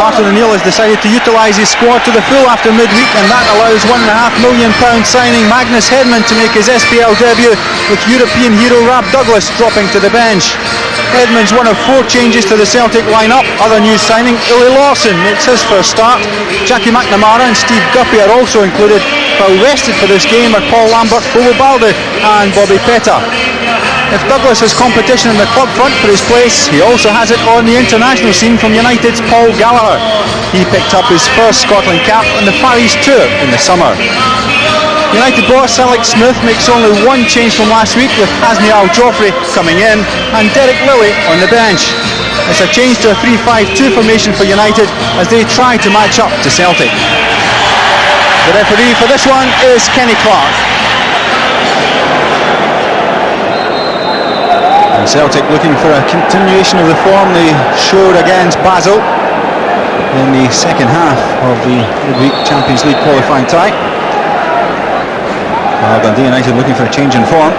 Martin O'Neill has decided to utilise his squad to the full after midweek, and that allows £1.5 million signing Magnus Hedman to make his SPL debut, with European hero Rab Douglas dropping to the bench. Hedman's one of 4 changes to the Celtic lineup. Other new signing, Uli Lawson makes his first start. Jackie McNamara and Steve Guppy are also included, while rested for this game are Paul Lambert, Bobo Balde and Bobby Petta. If Douglas has competition in the club front for his place, he also has it on the international scene from United's Paul Gallagher. He picked up his first Scotland cap on the Far East tour in the summer. United boss Alex Smith makes only 1 change from last week, with Hasni Al-Joffrey coming in and Derek Lilly on the bench. It's a change to a 3-5-2 formation for United as they try to match up to Celtic. The referee for this one is Kenny Clark. And Celtic looking for a continuation of the form they showed against Basel in the second half of the midweek Champions League qualifying tie. Dundee United looking for a change in form.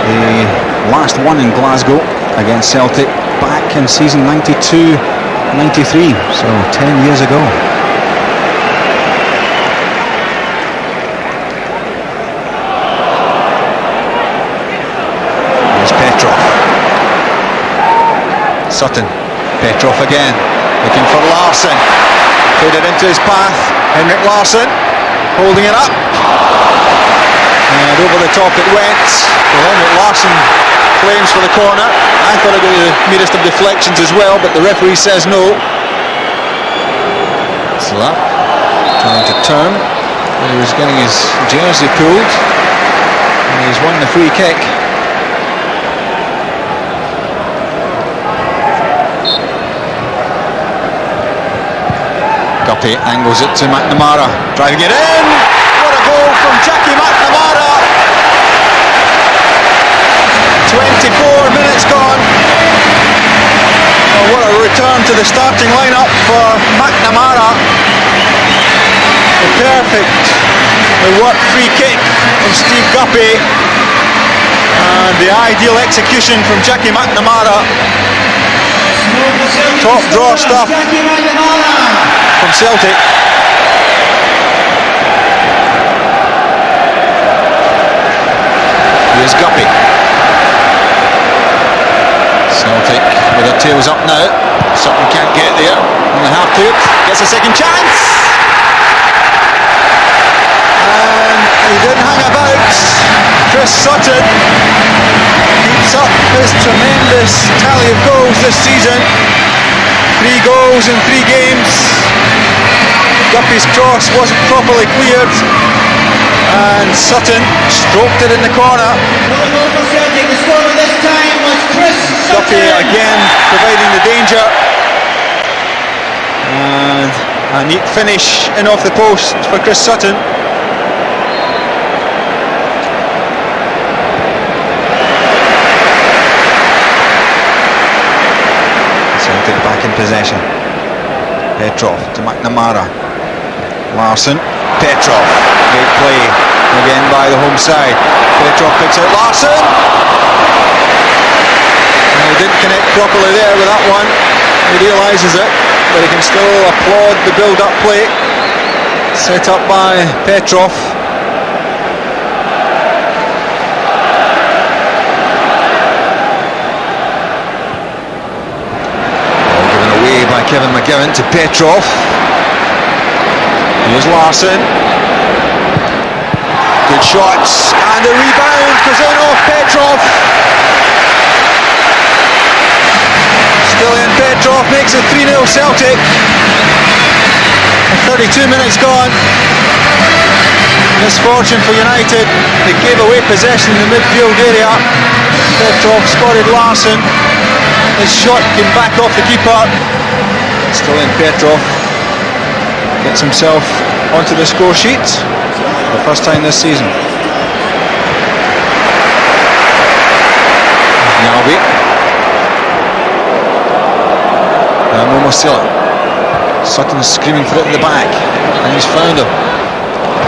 They last won in Glasgow against Celtic back in season 92-93, so 10 years ago. There's Petrov. Sutton. Petrov again, looking for Larsson. Put it into his path. Henrik Larsson holding it up. And over the top it went. Well, Henrik Larsson claims for the corner. I thought it was the merest of deflections as well, but the referee says no. Slap. Trying to turn. He was getting his jersey pulled. And he's won the free kick. Guppy angles it to McNamara, driving it in. What a goal from Jackie McNamara. 24 minutes gone. Oh, what a return to the starting lineup for McNamara. The perfect worked free kick from Steve Guppy, and the ideal execution from Jackie McNamara. Top draw stuff from Celtic. Here's Guppy. Celtic with their tails up now. Sutton can't get there. And they have to. Gets a second chance. And he didn't hang about. Chris Sutton keeps up his tremendous tally of goals this season. 3 goals in 3 games. Guppy's cross wasn't properly cleared, and Sutton stroked it in the corner. Guppy again providing the danger, and a neat finish in off the post for Chris Sutton. Celtic back in possession. Petrov to McNamara. Larsson. Petrov. Great play again by the home side. Petrov picks out Larsson. And he didn't connect properly there with that one. He realises it, but he can still applaud the build-up play set up by Petrov. By Kevin McGowan to Petrov. Here's Larsson. Good shots, and a rebound goes in off Petrov. Still in, Petrov makes it 3-0 Celtic. 32 minutes gone. Misfortune for United. They gave away possession in the midfield area. Petrov spotted Larsson. His shot came back off the keeper. Still in, Petrov gets himself onto the score sheet for the first time this season. Nalby. And Momosilla. Sutton screaming for it in the back, and he's found him.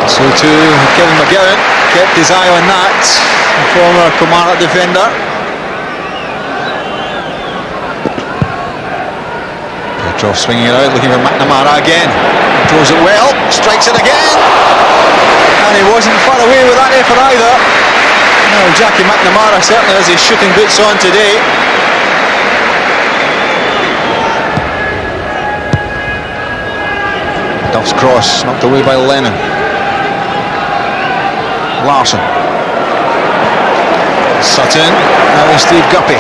So too Kevin McGowan kept his eye on that, the former Kilmarnock defender. Petrov swinging it out, looking for McNamara again. Throws it well, strikes it again. And he wasn't far away with that effort either. Well, Jackie McNamara certainly has his shooting boots on today. Duff's cross, knocked away by Lennon. Larson. Sutton, now with Steve Guppy.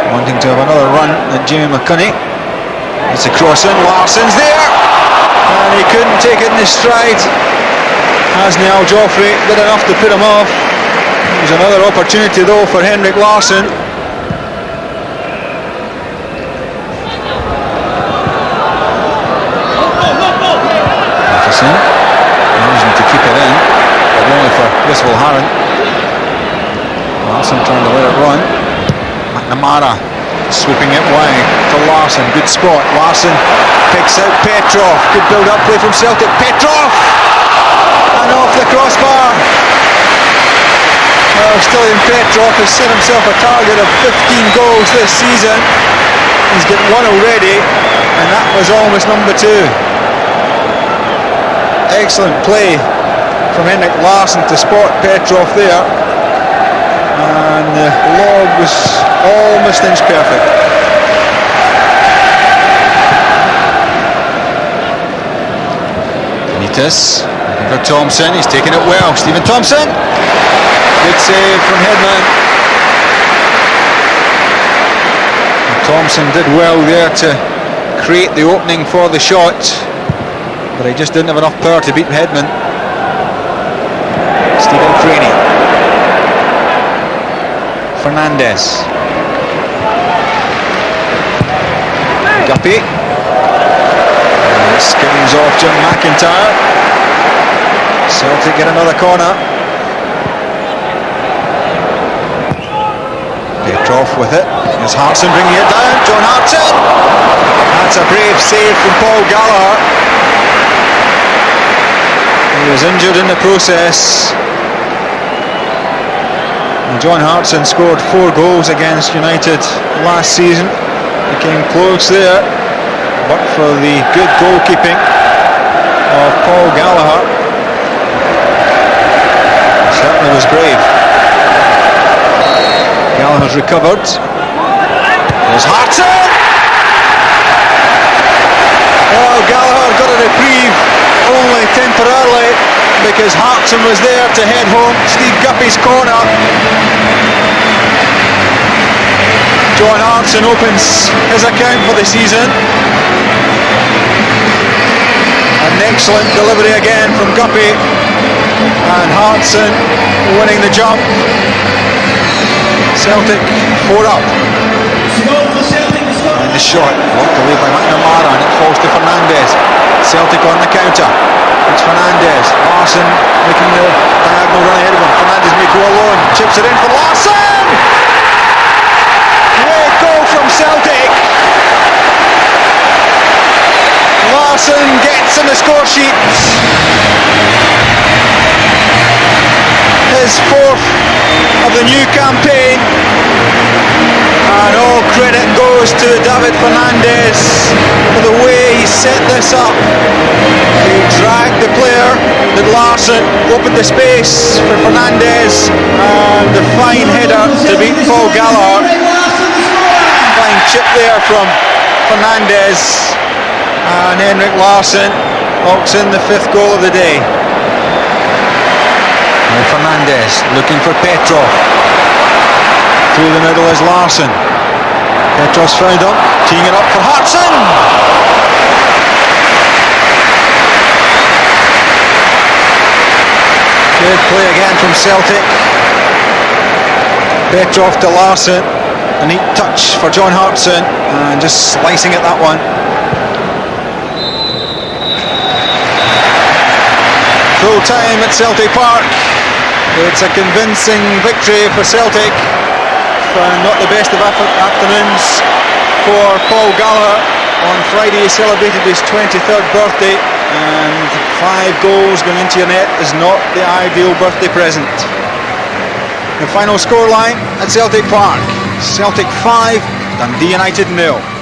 Wanting to have another run at Jimmy McCunney. It's a cross in, Larson's there! And he couldn't take it in his stride. Hasn't Al Joffrey did enough to put him off. It was another opportunity though for Henrik Larsson. Matheson managing to keep it in, but only for Whistle Harron. Larsson trying to let it run. McNamara sweeping it wide to Larsson, good spot. Larsson picks out Petrov, good build up play from Celtic. Petrov! And off the crossbar. Well, Stilian Petrov has set himself a target of 15 goals this season. He's got one already, and that was almost number 2. Excellent play from Henrik Larsson to spot Petrov there. And the lob was almost inch perfect. Benitez looking for Thompson, he's taking it well. Stephen Thompson, good save from Hedman. And Thompson did well there to create the opening for the shot, but he just didn't have enough power to beat Hedman. Stephen Craney. Fernandez. Guppy. Skims off Jim McIntyre. Celtic get another corner. Petrov with it. Here's Hartson bringing it down. John Hartson. That's a brave save from Paul Gallagher. He was injured in the process. John Hartson scored 4 goals against United last season. He came close there, but for the good goalkeeping of Paul Gallagher, he certainly was brave. Gallagher's recovered. There's Hartson! Well, Gallagher got a reprieve, only temporarily, because Hartson was there to head home Steve Guppy's corner. John Hartson opens his account for the season. An excellent delivery again from Guppy, and Hartson winning the jump. Celtic 4 up. And the shot blocked away by McNamara, and it falls to Fernandez. Celtic on the counter. It's Fernandez. Larsson making the diagonal run ahead of him. Fernandez may go alone. Chips it in for Larsson! Great goal from Celtic. Larsson gets in the score sheets. His 4th of the new campaign. And all credit goes to David Fernandez for the way he set this up. He dragged the player, that Larsson opened the space for Fernandez, and the fine header to beat Paul Gallagher. Fine chip there from Fernandez, and Henrik Larsson locks in the 5th goal of the day. Now Fernandez looking for Petrov. Through the middle is Larsson. Petrov's found him, teeing it up for Hartson. Good play again from Celtic. Petrov to Larsson. A neat touch for John Hartson, and just slicing at that one. Full time at Celtic Park. It's a convincing victory for Celtic. Not the best of afternoons for Paul Gallagher. On Friday he celebrated his 23rd birthday, and 5 goals going into your net is not the ideal birthday present. The final scoreline at Celtic Park: Celtic 5, Dundee United 0.